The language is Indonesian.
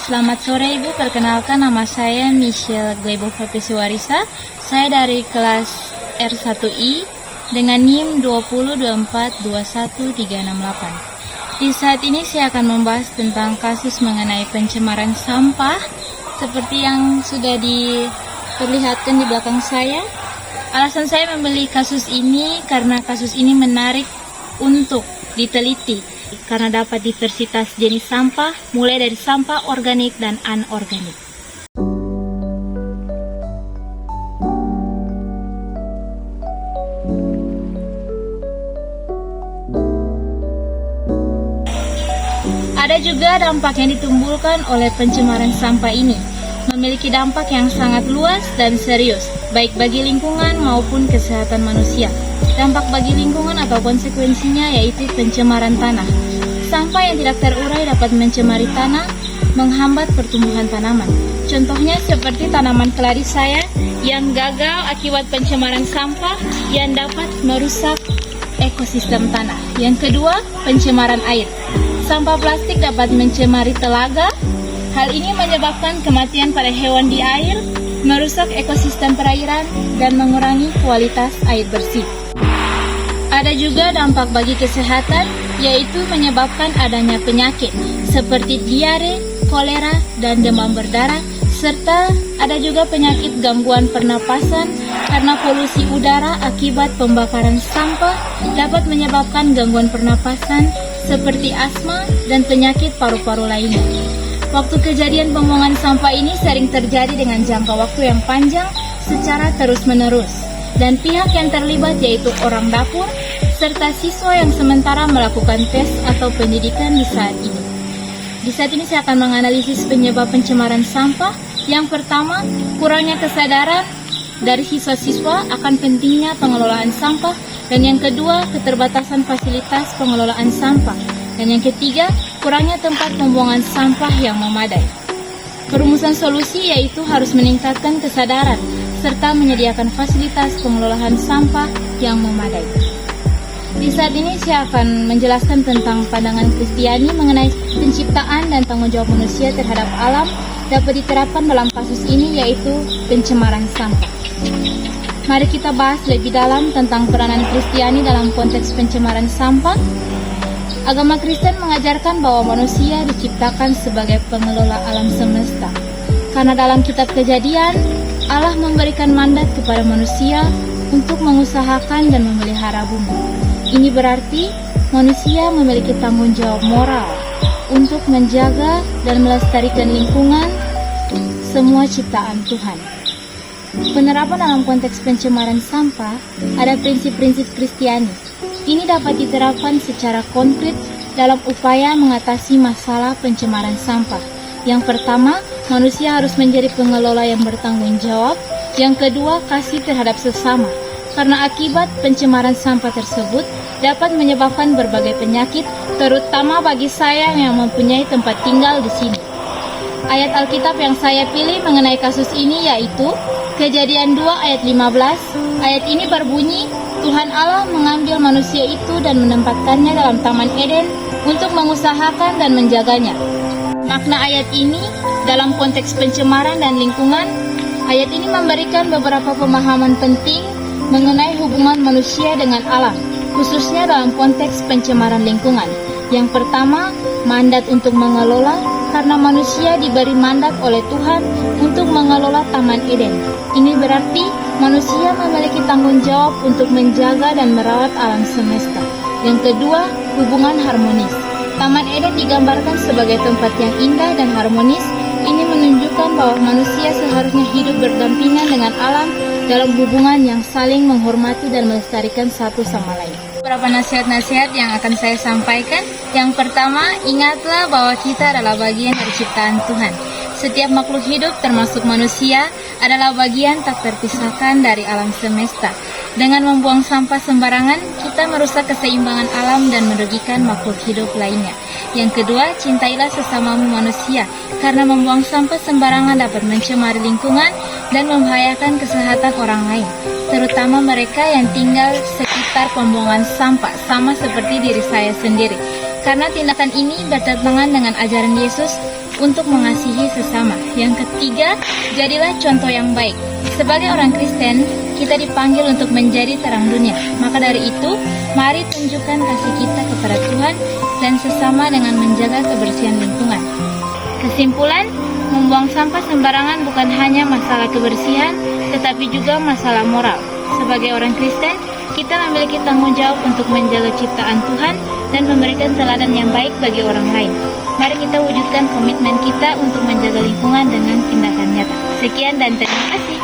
Selamat sore Ibu, perkenalkan nama saya Michelle Glebo Fapesiwarisa. Saya dari kelas R1I dengan NIM 202421368. Di saat ini saya akan membahas tentang kasus mengenai pencemaran sampah seperti yang sudah diperlihatkan di belakang saya. Alasan saya membeli kasus ini karena kasus ini menarik untuk diteliti karena dapat diversitas jenis sampah mulai dari sampah organik dan anorganik. Ada juga dampak yang ditimbulkan oleh pencemaran sampah ini. Memiliki dampak yang sangat luas dan serius, baik bagi lingkungan maupun kesehatan manusia. Dampak bagi lingkungan atau konsekuensinya yaitu pencemaran tanah. Sampah yang tidak terurai dapat mencemari tanah, menghambat pertumbuhan tanaman. Contohnya seperti tanaman keladi saya yang gagal akibat pencemaran sampah yang dapat merusak ekosistem tanah. Yang kedua, pencemaran air. Sampah plastik dapat mencemari telaga. Hal ini menyebabkan kematian pada hewan di air, merusak ekosistem perairan, dan mengurangi kualitas air bersih. Ada juga dampak bagi kesehatan, yaitu menyebabkan adanya penyakit seperti diare, kolera, dan demam berdarah, serta ada juga penyakit gangguan pernapasan karena polusi udara akibat pembakaran sampah dapat menyebabkan gangguan pernapasan seperti asma dan penyakit paru-paru lainnya. Waktu kejadian pembuangan sampah ini sering terjadi dengan jangka waktu yang panjang secara terus-menerus, dan pihak yang terlibat yaitu orang dapur, serta siswa yang sementara melakukan tes atau pendidikan di saat ini. Di saat ini saya akan menganalisis penyebab pencemaran sampah. Yang pertama, kurangnya kesadaran dari siswa-siswa akan pentingnya pengelolaan sampah, dan yang kedua, keterbatasan fasilitas pengelolaan sampah. Dan yang ketiga, kurangnya tempat pembuangan sampah yang memadai. Perumusan solusi yaitu harus meningkatkan kesadaran serta menyediakan fasilitas pengelolaan sampah yang memadai. Di saat ini saya akan menjelaskan tentang pandangan Kristiani mengenai penciptaan dan tanggung jawab manusia terhadap alam dapat diterapkan dalam kasus ini, yaitu pencemaran sampah. Mari kita bahas lebih dalam tentang peranan Kristiani dalam konteks pencemaran sampah. Agama Kristen mengajarkan bahwa manusia diciptakan sebagai pengelola alam semesta. Karena dalam kitab Kejadian, Allah memberikan mandat kepada manusia untuk mengusahakan dan memelihara bumi. Ini berarti manusia memiliki tanggung jawab moral untuk menjaga dan melestarikan lingkungan semua ciptaan Tuhan. Penerapan dalam konteks pencemaran sampah ada prinsip-prinsip Kristiani. Ini dapat diterapkan secara konkret dalam upaya mengatasi masalah pencemaran sampah. Yang pertama, manusia harus menjadi pengelola yang bertanggung jawab. Yang kedua, kasih terhadap sesama. Karena akibat pencemaran sampah tersebut dapat menyebabkan berbagai penyakit, terutama bagi saya yang mempunyai tempat tinggal di sini. Ayat Alkitab yang saya pilih mengenai kasus ini yaitu Kejadian 2 ayat 15. Ayat ini berbunyi, Tuhan Allah mengambil manusia itu dan menempatkannya dalam Taman Eden untuk mengusahakan dan menjaganya. Makna ayat ini dalam konteks pencemaran dan lingkungan, ayat ini memberikan beberapa pemahaman penting mengenai hubungan manusia dengan alam, khususnya dalam konteks pencemaran lingkungan. Yang pertama, mandat untuk mengelola, karena manusia diberi mandat oleh Tuhan untuk mengelola Taman Eden. Ini berarti manusia memiliki tanggung jawab untuk menjaga dan merawat alam semesta. Yang kedua, hubungan harmonis. Taman Eden digambarkan sebagai tempat yang indah dan harmonis. Ini menunjukkan bahwa manusia seharusnya hidup berdampingan dengan alam dalam hubungan yang saling menghormati dan melestarikan satu sama lain. Beberapa nasihat-nasihat yang akan saya sampaikan. Yang pertama, ingatlah bahwa kita adalah bagian dari ciptaan Tuhan. Setiap makhluk hidup termasuk manusia adalah bagian tak terpisahkan dari alam semesta. Dengan membuang sampah sembarangan, kita merusak keseimbangan alam dan merugikan makhluk hidup lainnya. Yang kedua, cintailah sesamamu manusia, karena membuang sampah sembarangan dapat mencemari lingkungan dan membahayakan kesehatan orang lain, terutama mereka yang tinggal sekitar pembuangan sampah, sama seperti diri saya sendiri. Karena tindakan ini bertentangan dengan ajaran Yesus, untuk mengasihi sesama. Yang ketiga, jadilah contoh yang baik. Sebagai orang Kristen, kita dipanggil untuk menjadi terang dunia. Maka dari itu, mari tunjukkan kasih kita kepada Tuhan dan sesama dengan menjaga kebersihan lingkungan. Kesimpulan, membuang sampah sembarangan bukan hanya masalah kebersihan, tetapi juga masalah moral. Sebagai orang Kristen, kita memiliki tanggung jawab untuk menjaga ciptaan Tuhan dan memberikan teladan yang baik bagi orang lain. Mari kita wujudkan komitmen kita untuk menjaga lingkungan dengan tindakan nyata. Sekian dan terima kasih.